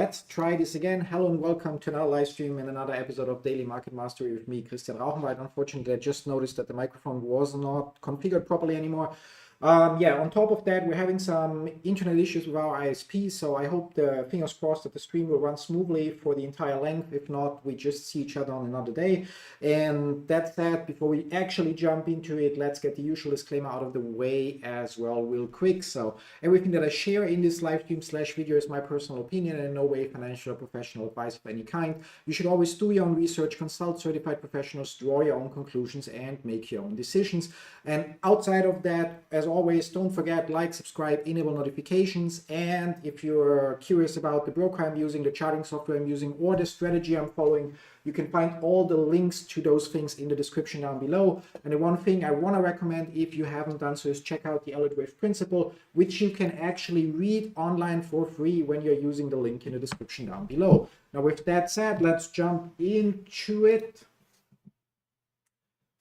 let's try this again. Hello and welcome to another live stream and another episode of Daily Market Mastery with me, Christian Rauchenwald. Unfortunately, I just noticed that the microphone was not configured properly anymore. On top of that, we're having some internet issues with our ISP, so I hope fingers crossed that the stream will run smoothly for the entire length. If not, we just see each other on another day. And that said, before we actually jump into it, let's get the usual disclaimer out of the way as well real quick. So everything that I share in this live stream / video is my personal opinion and in no way financial or professional advice of any kind. You should always do your own research, consult certified professionals, draw your own conclusions, and make your own decisions. And outside of that, as always, don't forget, like, subscribe, enable notifications. And if you're curious about the broker I'm using, the charting software I'm using, or the strategy I'm following, you can find all the links to those things in the description down below. And the one thing I want to recommend, if you haven't done so, is check out the Elliott Wave Principle, which you can actually read online for free when you're using the link in the description down below. Now, with that said, let's jump into it.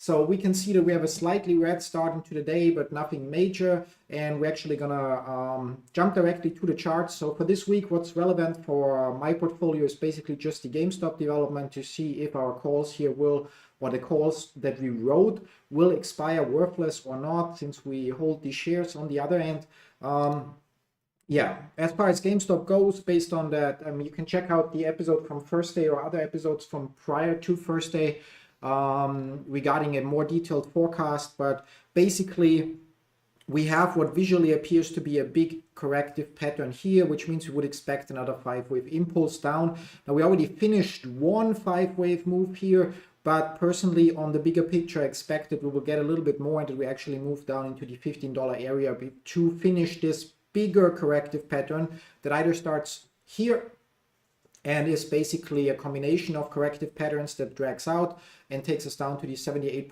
So we can see that we have a slightly red start into the day, but nothing major. And we're actually gonna jump directly to the charts. So for this week, what's relevant for my portfolio is basically just the GameStop development to see if our calls here the calls that we wrote will expire worthless or not, since we hold these shares on the other end. As far as GameStop goes, based on that, you can check out the episode from Thursday or other episodes from prior to Thursday regarding a more detailed forecast. But basically we have what visually appears to be a big corrective pattern here, which means we would expect another 5-wave impulse down. Now, we already finished one 5-wave move here, but personally on the bigger picture I expected we will get a little bit more and that we actually move down into the $15 area to finish this bigger corrective pattern that either starts here and is basically a combination of corrective patterns that drags out and takes us down to the 78.6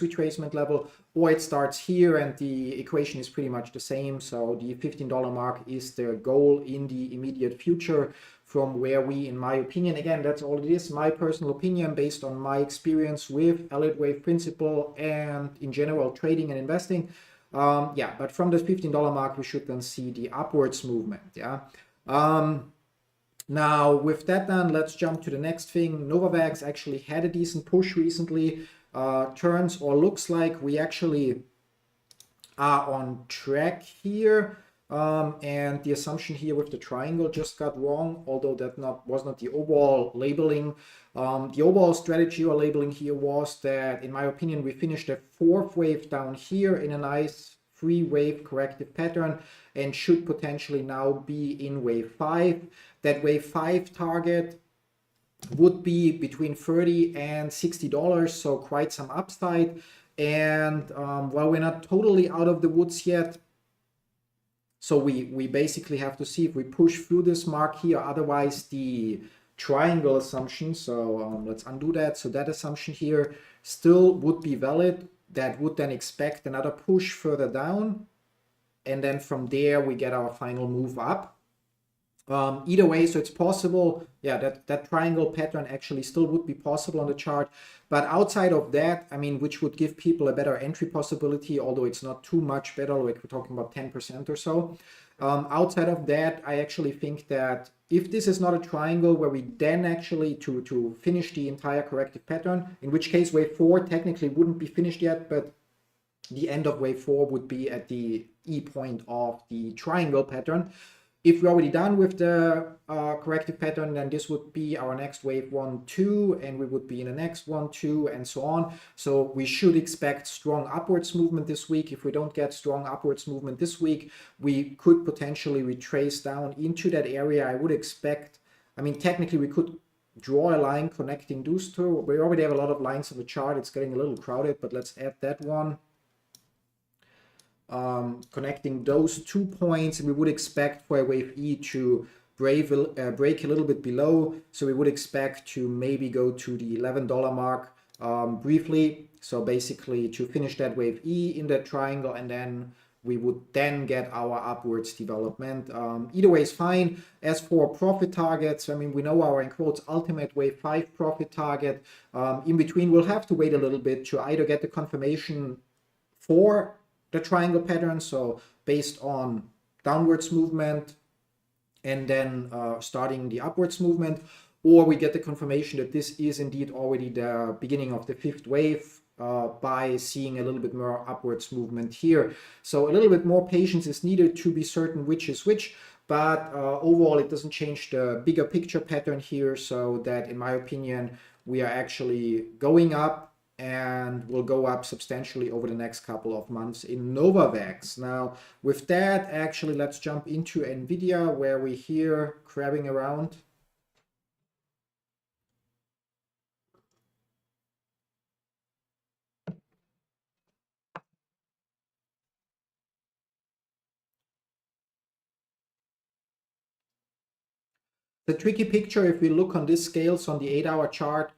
retracement level, or it starts here and the equation is pretty much the same. So the $15 mark is the goal in the immediate future, from where we, in my opinion, again, that's all it is, my personal opinion based on my experience with Elliott Wave Principle and in general trading and investing. But from this $15 mark, we should then see the upwards movement. Now, with that done, let's jump to the next thing. Novavax actually had a decent push recently. Turns or looks like we actually are on track here. And the assumption here with the triangle just got wrong, although that was not the overall labeling. The overall strategy or labeling here was that, in my opinion, we finished a 4th wave down here in a nice 3-wave corrective pattern and should potentially now be in wave 5. That wave 5 target would be between $30 and $60, so quite some upside. And while we're not totally out of the woods yet, so we basically have to see if we push through this mark here, otherwise the triangle assumption, so let's undo that. So that assumption here still would be valid. That would then expect another push further down, and then from there we get our final move up. Either way, so it's possible, that triangle pattern actually still would be possible on the chart. But outside of that, which would give people a better entry possibility, although it's not too much better, like we're talking about 10% or so. Outside of that, I actually think that if this is not a triangle where we then actually to finish the entire corrective pattern, in which case wave 4 technically wouldn't be finished yet, but the end of wave 4 would be at the E point of the triangle pattern. If we're already done with the corrective pattern, then this would be our next wave 1, 2, and we would be in the next 1, 2, and so on. So we should expect strong upwards movement this week. If we don't get strong upwards movement this week, we could potentially retrace down into that area. I would expect, technically we could draw a line connecting those two. We already have a lot of lines on the chart. It's getting a little crowded, but let's add that one. Connecting those 2 points, and we would expect for a wave E to break a little bit below. So we would expect to maybe go to the $11 mark briefly. So basically to finish that wave E in that triangle, and then we would then get our upwards development. Either way is fine. As for profit targets, we know our, in quotes, ultimate wave 5 profit target. In between, we'll have to wait a little bit to either get the confirmation for the triangle pattern, so based on downwards movement and then starting the upwards movement, or we get the confirmation that this is indeed already the beginning of the fifth wave by seeing a little bit more upwards movement here. So a little bit more patience is needed to be certain which is which, but overall it doesn't change the bigger picture pattern here, so that in my opinion we are actually going up and will go up substantially over the next couple of months in Novavax. Now with that, actually let's jump into NVIDIA, where we're here crabbing around. The tricky picture, if we look on these scales on the 8-hour chart,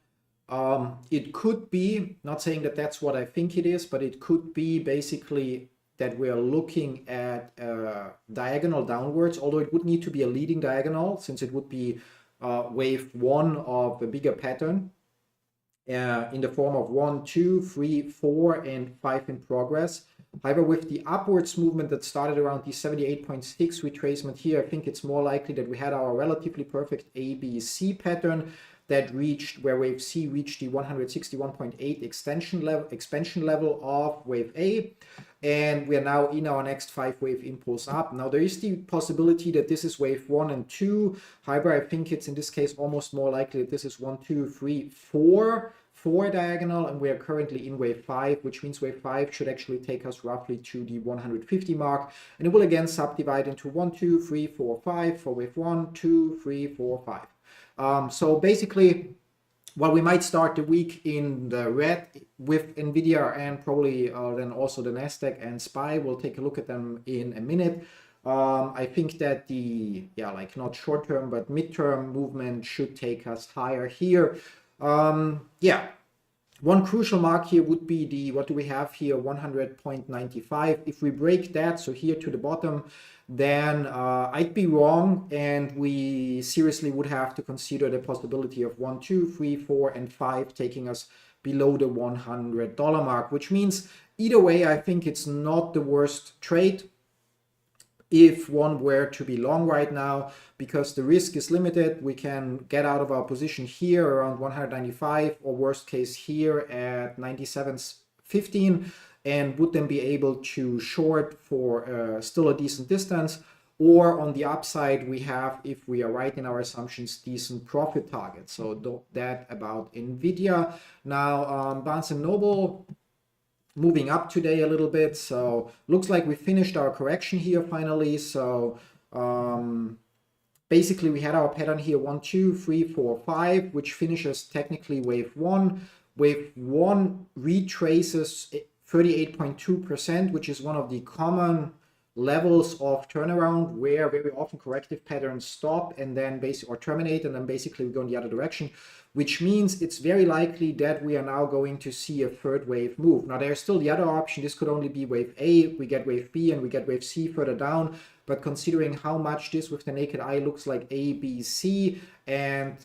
it could be, not saying that that's what I think it is, but it could be basically that we are looking at diagonal downwards, although it would need to be a leading diagonal, since it would be wave one of a bigger pattern in the form of 1, 2, 3, 4, and 5 in progress. However, with the upwards movement that started around the 78.6 retracement here, I think it's more likely that we had our relatively perfect ABC pattern that reached, where wave C reached the 161.8 expansion level of wave A, and we are now in our next 5-wave impulse up. Now there is the possibility that this is wave 1 and 2. However, I think it's in this case almost more likely that this is 1, 2, 3, 4 diagonal, and we are currently in wave 5, which means wave 5 should actually take us roughly to the 150 mark, and it will again subdivide into 1, 2, 3, 4, 5 for wave 1, 2, 3, 4, 5. So basically, while we might start the week in the red with NVIDIA and probably then also the NASDAQ and SPY, we'll take a look at them in a minute. I think that the, like not short-term, but mid-term movement should take us higher here. One crucial mark here would be the, what do we have here, 100.95. If we break that, so here to the bottom, then I'd be wrong, and we seriously would have to consider the possibility of 1, 2, 3, 4, and 5 taking us below the $100 mark, which means either way, I think it's not the worst trade if one were to be long right now, because the risk is limited. We can get out of our position here around 195, or worst case here at 97.15, and would then be able to short for still a decent distance. Or on the upside, we have, if we are right in our assumptions, decent profit targets. So that about NVIDIA. Now, Barnes & Noble moving up today a little bit, so looks like we finished our correction here finally. So basically we had our pattern here 1, 2, 3, 4, 5, which finishes technically wave 1. Wave 1 retraces 38.2%, which is one of the common levels of turnaround, where very often corrective patterns stop and then basically, or terminate, and then basically we go in the other direction, which means it's very likely that we are now going to see a third wave move. Now there's still the other option. This could only be wave A, we get wave B, and we get wave C further down. But considering how much this with the naked eye looks like A, B, C, and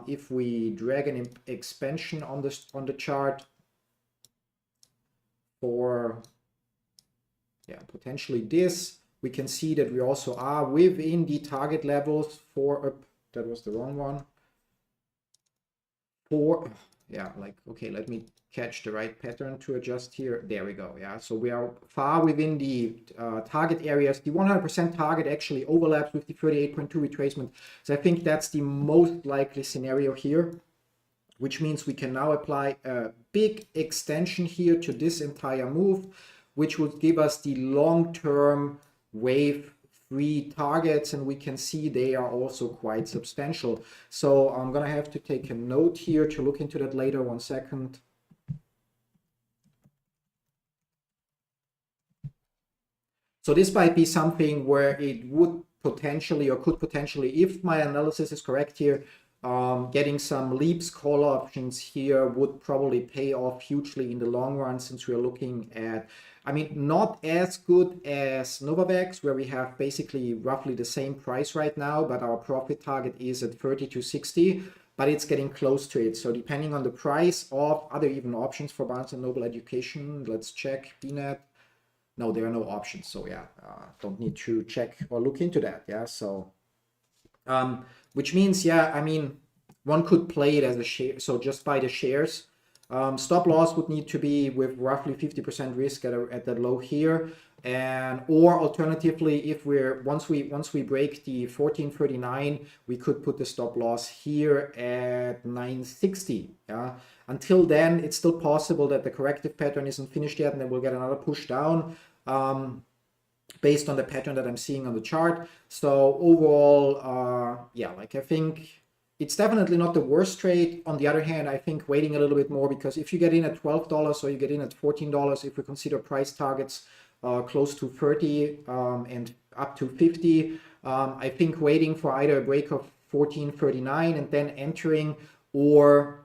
if we drag an expansion on the chart for potentially this, we can see that we also are within the target levels for that was the wrong one. Okay, let me catch the right pattern to adjust here. There we go. So we are far within the target areas. The 100% target actually overlaps with the 38.2 retracement. So I think that's the most likely scenario here, which means we can now apply a big extension here to this entire move, which would give us the long-term wave 3 targets, and we can see they are also quite substantial. So I'm gonna have to take a note here to look into that later. 1 second. So this might be something where it would potentially, or could potentially, if my analysis is correct here, getting some leaps call options here would probably pay off hugely in the long run, since we're looking at, I mean, not as good as Novavax, where we have basically roughly the same price right now, but our profit target is at 30 to 60, but it's getting close to it. So depending on the price of other even options for Barnes & Noble Education, let's check BNet. No, there are no options. So don't need to check or look into that. So Which means, yeah, I mean, one could play it as a share, so just buy the shares. Stop loss would need to be with roughly 50% risk at that low here, and or alternatively, if once we break the 1439, we could put the stop loss here at 960. Yeah. Until then, it's still possible that the corrective pattern isn't finished yet, and then we'll get another push down. Based on the pattern that I'm seeing on the chart. So overall, yeah, like I think it's definitely not the worst trade. On the other hand, I think waiting a little bit more, because if you get in at $12 or you get in at $14, if we consider price targets close to 30 and up to 50, I think waiting for either a break of 1439 and then entering, or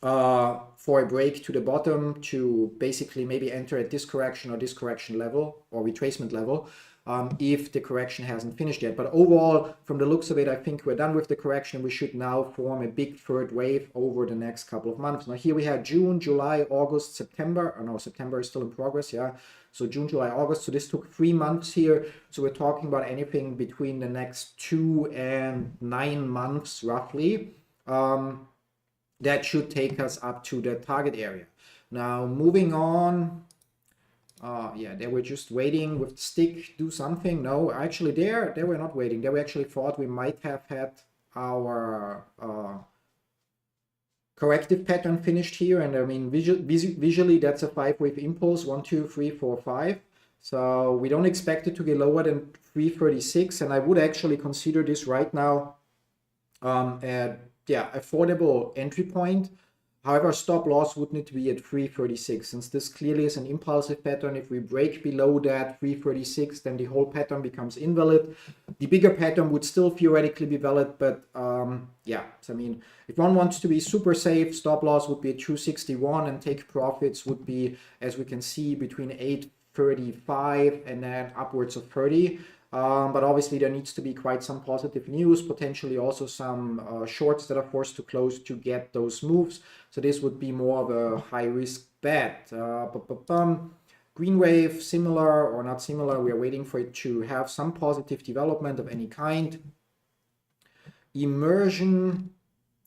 for a break to the bottom to basically maybe enter at this correction or this correction level or retracement level, if the correction hasn't finished yet. But overall, from the looks of it, I think we're done with the correction. We should now form a big third wave over the next couple of months. Now here we have June, July, August, September. Oh no, September is still in progress, yeah. So June, July, August. So this took 3 months here. So we're talking about anything between the next 2 and 9 months roughly. That should take us up to the target area. Now moving on, yeah, they were just waiting with the stick, do something. No, actually they were not waiting. They were actually thought we might have had our corrective pattern finished here. And I mean, visually that's a 5-wave impulse, 1, 2, 3, 4, 5. So we don't expect it to get lower than 336. And I would actually consider this right now yeah, affordable entry point. However, stop loss would need to be at 336, since this clearly is an impulsive pattern. If we break below that 336, then the whole pattern becomes invalid. The bigger pattern would still theoretically be valid, but yeah, so I mean, if one wants to be super safe, stop loss would be at 261, and take profits would be, as we can see, between 835 and then upwards of 30. But obviously there needs to be quite some positive news, potentially also some shorts that are forced to close to get those moves. So this would be more of a high risk bet. Green wave, similar or not similar, we are waiting for it to have some positive development of any kind. Immersion,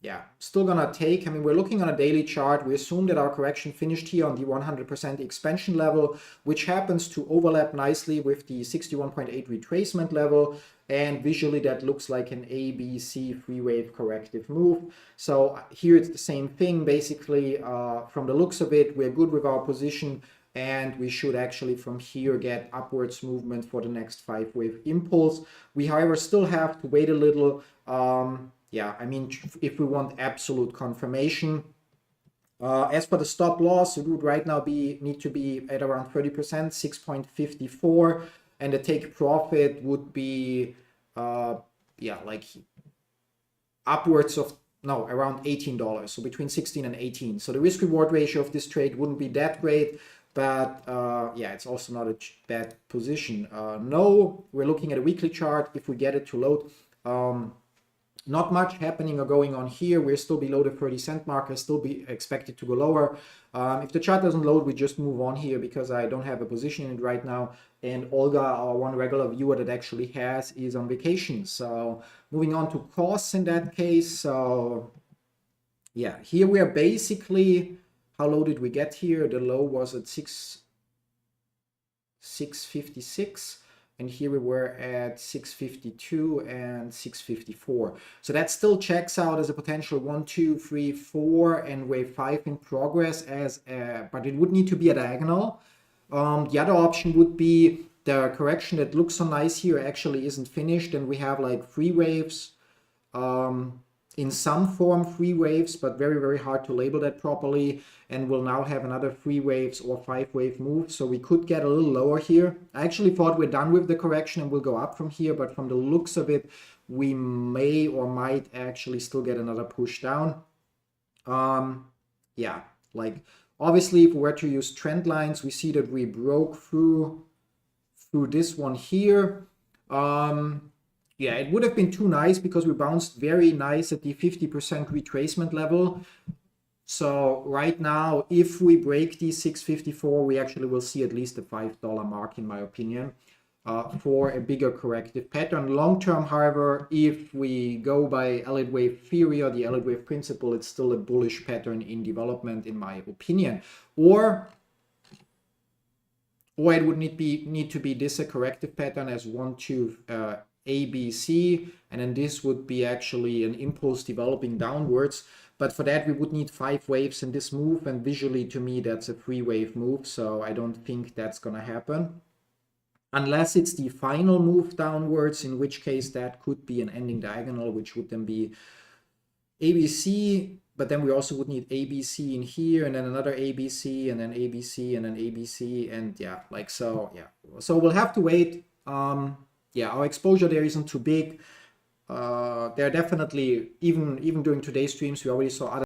yeah, still gonna take, I mean, we're looking on a daily chart. We assume that our correction finished here on the 100% expansion level, which happens to overlap nicely with the 61.8 retracement level. And visually that looks like an ABC 3-wave corrective move. So here it's the same thing. Basically, from the looks of it, we're good with our position, and we should actually from here get upwards movement for the next 5-wave impulse. We, however, still have to wait a little. Yeah, I mean, if we want absolute confirmation. As for the stop loss, it would right now need to be at around 30%, 6.54, and the take profit would be, yeah, like upwards of, no, around $18, so between 16 and 18. So the risk reward ratio of this trade wouldn't be that great, but yeah, it's also not a bad position. No, we're looking at a weekly chart. If we get it to load, not much happening or going on here. We're still below the 30-cent marker, still be expected to go lower. If the chart doesn't load, we just move on here because I don't have a position in it right now. And Olga, our one regular viewer that actually has, is on vacation. So moving on to costs in that case. So yeah, here we are basically, how low did we get here? The low was at 656. And here we were at 652 and 654. So that still checks out as a potential 1, 2, 3, 4 and wave 5 in progress, but it would need to be a diagonal. The other option would be the correction that looks so nice here actually isn't finished, and we have like 3 waves. In some form 3 waves, but very, very hard to label that properly. And we'll now have another 3 waves or 5-wave move. So we could get a little lower here. I actually thought we're done with the correction and we'll go up from here, but from the looks of it, we may or might actually still get another push down. Yeah, like obviously if we were to use trend lines, we see that we broke through this one here. Yeah, it would have been too nice because we bounced very nice at the 50% retracement level. So right now, if we break the 654, we actually will see at least the $5 mark in my opinion. for a bigger corrective pattern. Long term, however, if we go by Elliott Wave Theory or the Elliott Wave Principle, it's still a bullish pattern in development, in my opinion. Or it would need to be this a corrective pattern as 1, 2, A, B, C, and then this would be actually an impulse developing downwards. But for that, we would need 5 waves in this move, and visually to me, that's a 3-wave move, so I don't think that's gonna happen. Unless it's the final move downwards, in which case that could be an ending diagonal, which would then be ABC, but then we also would need ABC in here, and then another ABC, and then ABC, and then ABC, and yeah, like so, yeah. So we'll have to wait. Yeah, our exposure there isn't too big. There are definitely, even during today's streams, we already saw other